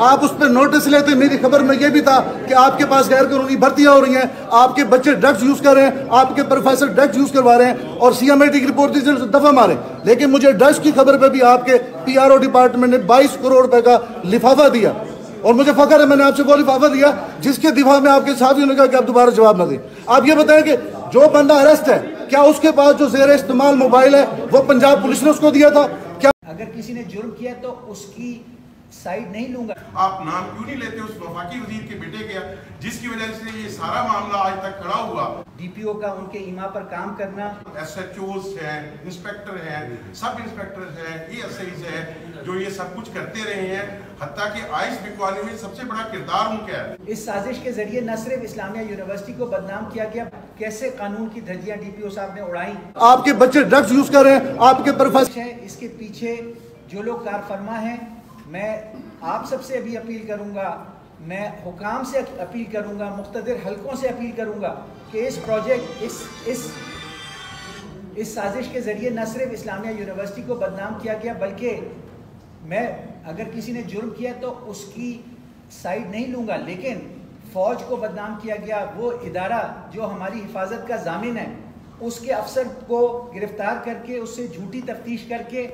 آپ اس پہ نوٹس لیتے. میری خبر میں یہ بھی تھا کہ آپ کے پاس غیر قانونی بھرتیاں ہو رہی ہیں, آپ کے بچے ڈرگز یوز کر رہے ہیں, آپ کے پروفیسر ڈرگز یوز کروا رہے ہیں اور CMIT کی رپورٹ سے دفعہ مارے. لیکن مجھے ڈرگز کی خبر پہ بھی آپ کے PRO ڈپارٹمنٹ نے 22 کروڑ روپے کا لفافہ دیا, اور مجھے فخر ہے میں نے آپ سے وہ لفافہ دیا جس کے دفاع میں آپ کے صحافیوں نے کہا کہ آپ دوبارہ جواب نہ دیں. آپ یہ بتائیں کہ جو بندہ اریسٹ ہے, کیا اس کے پاس جو زیر استعمال موبائل ہے وہ پنجاب پولیس نے اس کو دیا تھا؟ کیا اگر کسی نے جرم کیا تو اس کی سائڈ نہیں لوں گا. آپ نام کیوں نہیں لیتے اس وفاقی وزیر کے بیٹے کا جس کی وجہ سے یہ سارا معاملہ آج تک کھڑا ہوا؟ DPO کا ان کے ایما پر کام کرنا, SHOs ہیں, انسپیکٹر ہیں, سب انسپیکٹر ہیں, ESIs ہیں, جو یہ سب کچھ کرتے رہے ہیں, حتیٰ کہ آئس بکوانے میں سب سے بڑا کردار ان کا ہے. اس سازش کے ذریعے نہ صرف اسلامیہ یونیورسٹی کو بدنام کیا گیا, کیسے قانون کی دھجیاں DPO صاحب نے اڑائیں. آپ کے بچے ڈرگز یوز کر رہے ہیں, آپ کے پروفیسر ہے. اس کے پیچھے جو لوگ کار فرما ہیں, میں آپ سب سے ابھی اپیل کروں گا, میں حکام سے اپیل کروں گا, مقتدر حلقوں سے اپیل کروں گا کہ اس پروجیکٹ اس سازش کے ذریعے نہ صرف اسلامیہ یونیورسٹی کو بدنام کیا گیا, بلکہ میں اگر کسی نے جرم کیا تو اس کی سائڈ نہیں لوں گا, لیکن فوج کو بدنام کیا گیا. وہ ادارہ جو ہماری حفاظت کا ضامن ہے, اس کے افسر کو گرفتار کر کے اس سے جھوٹی تفتیش کر کے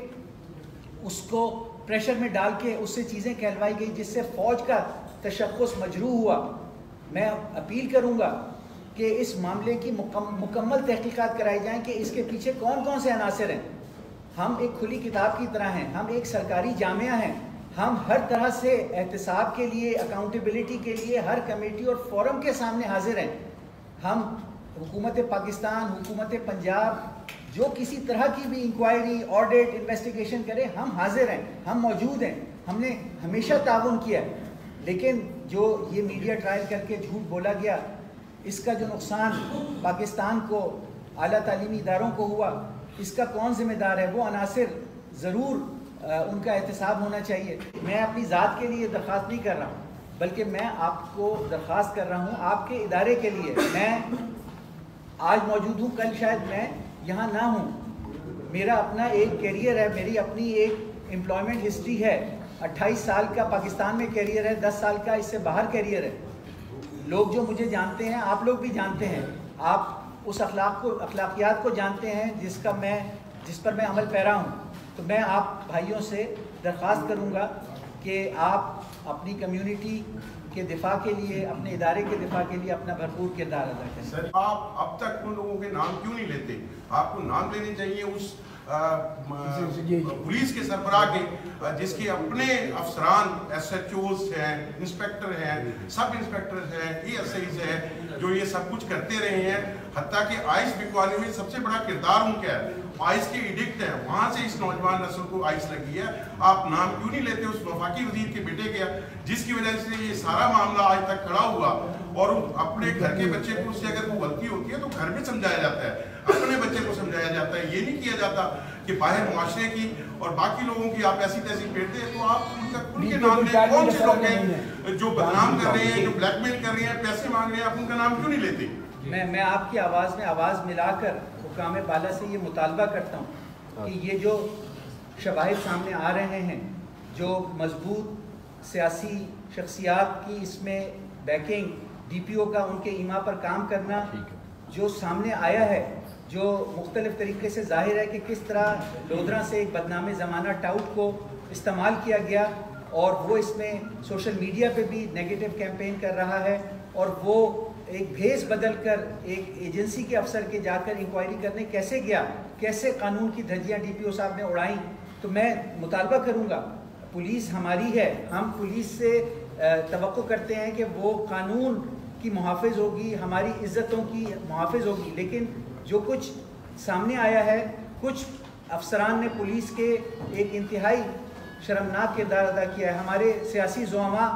اس کو پریشر میں ڈال کے اس سے چیزیں کہلوائی گئی جس سے فوج کا تشخص مجروح ہوا. میں اپیل کروں گا کہ اس معاملے کی مکمل تحقیقات کرائی جائیں کہ اس کے پیچھے کون کون سے عناصر ہیں. ہم ایک کھلی کتاب کی طرح ہیں, ہم ایک سرکاری جامعہ ہیں, ہم ہر طرح سے احتساب کے لیے, اکاؤنٹیبلٹی کے لیے ہر کمیٹی اور فورم کے سامنے حاضر ہیں. ہم حکومت پاکستان, حکومت پنجاب جو کسی طرح کی بھی انکوائری, آڈٹ, انویسٹیگیشن کرے, ہم حاضر ہیں, ہم موجود ہیں. ہم نے ہمیشہ تعاون کیا ہے, لیکن جو یہ میڈیا ٹرائل کر کے جھوٹ بولا گیا, اس کا جو نقصان پاکستان کو, اعلیٰ تعلیمی اداروں کو ہوا, اس کا کون ذمہ دار ہے؟ وہ عناصر ضرور ان کا احتساب ہونا چاہیے. میں اپنی ذات کے لیے درخواست نہیں کر رہا ہوں, بلکہ میں آپ کو درخواست کر رہا ہوں آپ کے ادارے کے لیے. میں آج موجود ہوں, کل شاید میں یہاں نہ ہوں. میرا اپنا ایک کیریئر ہے, میری اپنی ایک امپلائمنٹ ہسٹری ہے. 28 سال کا پاکستان میں کیریئر ہے, 10 سال کا اس سے باہر کیریئر ہے. لوگ جو مجھے جانتے ہیں, آپ لوگ بھی جانتے ہیں, آپ اس اخلاقیات کو جانتے ہیں جس پر میں عمل پیرا ہوں. تو میں آپ بھائیوں سے درخواست کروں گا کہ آپ اپنی کمیونٹی کے دفاع کے لیے, اپنے ادارے کے دفاع کے لیے اپنا بھرپور کردار ادا کریں. سر, آپ اب تک ان لوگوں کے نام کیوں نہیں لیتے؟ آپ کو نام لینے چاہیے اس پولیس کے سربراہ کے جس کے اپنے افسران SHOs ہیں, انسپیکٹر ہیں, سب انسپیکٹر ہیں, ESIs ہیں, جو یہ سب کچھ کرتے رہے ہیں, حتیٰ کہ آئس بکوانے میں سب سے بڑا کردار ان کا ہے. آئس کے ایڈکٹ ہیں, وہاں سے اس نوجوان نسل کو آئس لگی ہے. آپ نام کیوں نہیں لیتے اس وفاقی وزیر کے بیٹے کا جس کی وجہ سے یہ سارا معاملہ آج تک کھڑا ہوا؟ اور اپنے گھر کے بچے کو اس سے اگر کوئی غلطی ہوتی ہے تو گھر میں سمجھایا جاتا ہے, اپنے بچے کو سمجھایا جاتا ہے. یہ نہیں کیا جاتا کہ باہر معاشرے کی اور باقی لوگوں کی آپ ایسی تیسی پھیرتے ہیں. تو آپ ان کے نام لیں. کون سے لوگ ہیں جو بدنام کر رہے ہیں, جو بلیک میل کر رہے ہیں, پیسے مانگ رہے ہیں, آپ ان کا نام کیوں نہیں لیتے؟ میں آپ کی آواز میں آواز ملا کر حکام بالا سے یہ مطالبہ کرتا ہوں کہ یہ جو شواہد سامنے آ رہے ہیں, جو مضبوط سیاسی شخصیات کی اس میں بیکنگ, DPO کا ان کے ایما پر کام کرنا جو سامنے آیا ہے, جو مختلف طریقے سے ظاہر ہے کہ کس طرح لودھرا سے ایک بدنام زمانہ ٹاؤٹ کو استعمال کیا گیا, اور وہ اس میں سوشل میڈیا پہ بھی نیگیٹو کیمپین کر رہا ہے, اور وہ ایک بھیس بدل کر ایک ایجنسی کے افسر کے جا کر انکوائری کرنے کیسے گیا, کیسے قانون کی دھجیاں DPO صاحب نے اڑائیں. تو میں مطالبہ کروں گا, پولیس ہماری ہے, ہم پولیس سے توقع کرتے ہیں کہ وہ قانون کی محافظ ہوگی, ہماری عزتوں کی محافظ ہوگی. لیکن جو کچھ سامنے آیا ہے, کچھ افسران نے پولیس کے ایک انتہائی شرمناک کردار ادا کیا ہے. ہمارے سیاسی زعماء,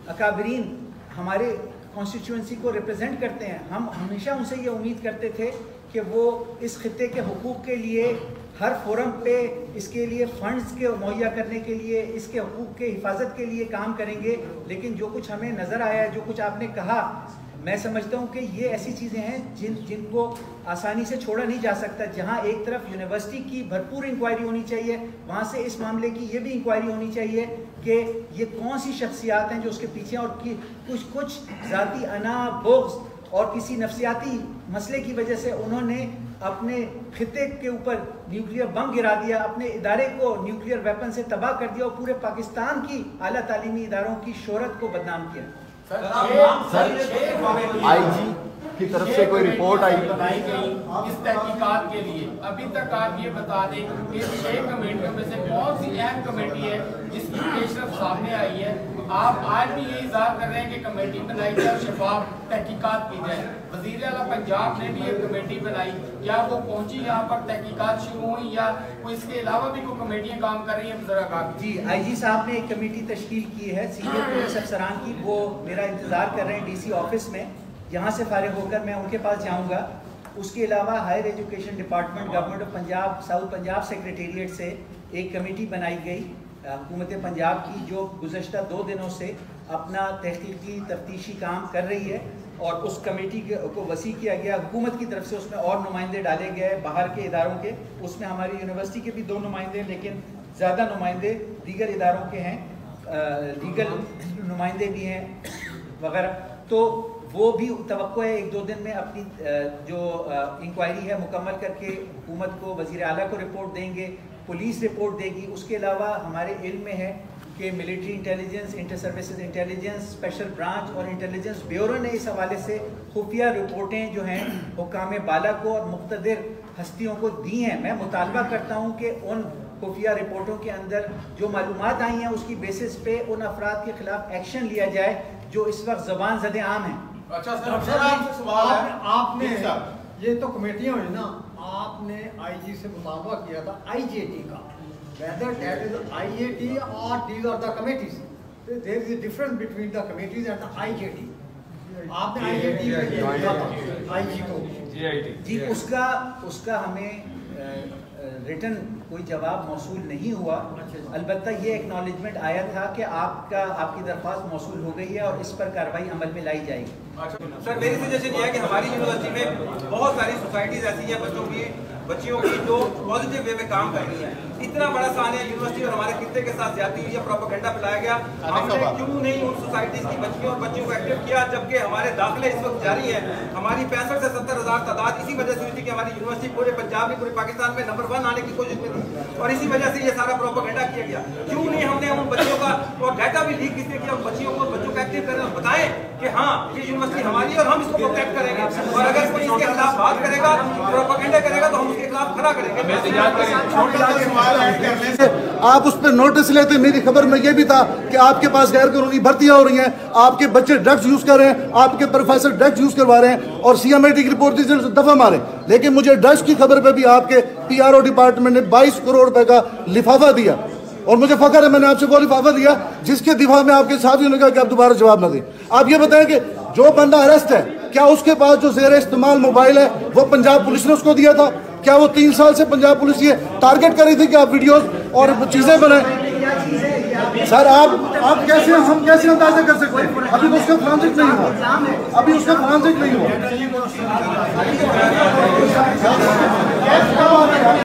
اکابرین ہمارے کانسٹیچوئنسی کو ریپرزینٹ کرتے ہیں. ہم ہمیشہ ان سے یہ امید کرتے تھے کہ وہ اس خطے کے حقوق کے لیے ہر فورم پہ اس کے لیے فنڈز کے مہیا کرنے کے لیے, اس کے حقوق کے حفاظت کے لیے کام کریں گے. لیکن جو کچھ ہمیں نظر آیا ہے, جو کچھ آپ نے کہا, میں سمجھتا ہوں کہ یہ ایسی چیزیں ہیں جن کو آسانی سے چھوڑا نہیں جا سکتا. جہاں ایک طرف یونیورسٹی کی بھرپور انکوائری ہونی چاہیے, وہاں سے اس معاملے کی یہ بھی انکوائری ہونی چاہیے کہ کہ یہ کون سی شخصیات ہیں جو اس کے پیچھے ہیں، اور کچھ ذاتی انا، بغض اور کسی نفسیاتی مسئلے کی وجہ سے انہوں نے اپنے خطے کے اوپر نیوکلیئر بم گرا دیا، اپنے ادارے کو نیوکلیئر ویپن سے تباہ کر دیا اور پورے پاکستان کی اعلیٰ تعلیمی اداروں کی شہرت کو بدنام کیا۔ آئی جی کی طرف سے کوئی رپورٹ آئی بنائی گئی اس تحقیقات کے لیے، ابھی تک آپ یہ بتا دیں کہ 6 کمیٹیوں میں سے کون سی اہم کمیٹی ہے جس کی پیشرفت سامنے آئی ہے؟ آپ آج بھی یہ اظہار کر رہے ہیں کہ کمیٹی بنائی جائے اور شفاف تحقیقات کی جائے۔ وزیر اعلیٰ پنجاب نے بھی ایک کمیٹی بنائی، کیا وہ پہنچی یہاں پر تحقیقات شروع ہوئی یا کوئی اس کے علاوہ بھی کوئی کمیٹیاں کام کر رہی ہیں؟ ذرا جی، آئی جی صاحب نے ایک کمیٹی تشکیل کی ہے سینئر پولیس افسران کی، وہ میرا انتظار کر رہے ہیں ڈی سی آفس میں، یہاں سے فارغ ہو کر میں ان کے پاس جاؤں گا۔ اس کے علاوہ higher education department government of Punjab south Punjab secretariat سے ایک کمیٹی بنائی گئی حکومت پنجاب کی، جو گزشتہ 2 دنوں سے اپنا تحقیقی تفتیشی کام کر رہی ہے، اور اس کمیٹی کو وسیع کیا گیا حکومت کی طرف سے۔ اس میں اور نمائندے ڈالے گئے باہر کے اداروں کے، اس میں ہماری یونیورسٹی کے بھی 2 نمائندے، لیکن زیادہ نمائندے دیگر اداروں کے ہیں، لیگل نمائندے بھی ہیں وغیرہ۔ تو وہ بھی توقع ہے 1-2 دن میں اپنی جو انکوائری ہے مکمل کر کے حکومت کو، وزیر اعلیٰ کو رپورٹ دیں گے، پولیس رپورٹ دے گی۔ اس کے علاوہ ہمارے علم میں ہے کہ military intelligence, inter services intelligence, special branch اور انٹیلیجنس بیورو نے اس حوالے سے خفیہ رپورٹیں جو ہیں حکام بالا کو اور مقتدر ہستیوں کو دی ہیں۔ میں مطالبہ کرتا ہوں کہ ان خفیہ رپورٹوں کے اندر جو معلومات آئی ہیں اس کی بیسس پہ ان افراد کے خلاف ایکشن لیا جائے جو اس وقت زبان زد عام ہیں۔ اچھا سر، آپ سے سوال ہے، آپ نے یہ تو کمیٹیاں ہوئی نا، آپ نے آئی جی سے مطالبہ کیا تھا آئی جے ٹی کا، whether that is IJT or these are the committees. There is a difference between the committees and the IJT. آپ نے IJT میں کیا تھا آئی جی کو؟ جی، اس کا ہمیں ریٹن کوئی جواب موصول نہیں ہوا، البتہ یہ ایکنالجمنٹ آیا تھا کہ آپ کی درخواست موصول ہو گئی ہے اور اس پر کارروائی عمل میں لائی جائے گی۔ سر، میری سجیشن یہ ہے کہ ہماری یونیورسٹی میں بہت ساری سوسائٹیز ایسی ہیں بچیوں کی جو پازیٹیو وے میں کام کر رہی ہیں۔ اتنا بڑا سانحہ یونیورسٹی اور ہمارے خطے کے ساتھ زیادتی ہوئی ہے، پروپیگنڈا پھیلایا گیا۔ ہم نے کیوں نہیں ان سوسائٹیز کی بچیوں اور بچوں کو ایکٹیو کیا، جبکہ ہمارے داخلے اس وقت جاری ہیں؟ ہماری 65 سے 70 ہزار تعداد اسی وجہ سے ہوئی تھی کہ ہماری یونیورسٹی پورے پنجاب میں، پورے پاکستان میں نمبر 1 آنے کی کوشش میں تھی، اور اسی وجہ سے یہ سارا پروپیگنڈا کیا گیا۔ کیوں نہیں ہم نے ان بچوں کا اور ڈیٹا بھی لیک اس نے کیا، بچیوں کو ایکٹیو کریں اور بتائیں کہ ہاں یہ یونیورسٹی ہماری ہے اور ہم اس کو پروٹیکٹ کریں گے، اور اگر کوئی اس کے خلاف بات کرے گا، پروپیگنڈا کرے گا، تو ہم اس کے خلاف کھڑا کریں گے۔ آپ اس پہ نوٹس لیتے، میری خبر میں یہ بھی تھا کہ آپ کے پاس غیر قانونی بھرتیاں ہو رہی ہیں، آپ کے بچے ڈرگز یوز کر رہے ہیں، آپ کے پروفیسر ڈرگز یوز کروا رہے ہیں اور CMIT کی رپورٹ سے دفعہ مارے۔ لیکن مجھے ڈرگز کی خبر پہ بھی آپ کے PRO ڈپارٹمنٹ نے 22 کروڑ روپے کا لفافہ دیا، اور مجھے فخر ہے میں نے آپ سے وہ لفافہ دیا جس کے دفاع میں آپ کے ساتھیوں نے کہا کہ آپ دوبارہ جواب نہ دیں۔ آپ یہ بتائیں کہ جو بندہ اریسٹ ہے، کیا اس کے پاس جو زیر استعمال موبائل ہے وہ پنجاب پولیس نے اس کو دیا تھا؟ کیا وہ 3 سال سے پنجاب پولیس یہ ٹارگٹ کر رہی تھی کہ آپ ویڈیوز اور چیزیں بنائیں؟ سر آپ کیسے، ہم کیسے اندازہ کر سکتے ہیں؟ ابھی تو اس کا فرانسک نہیں ہوا،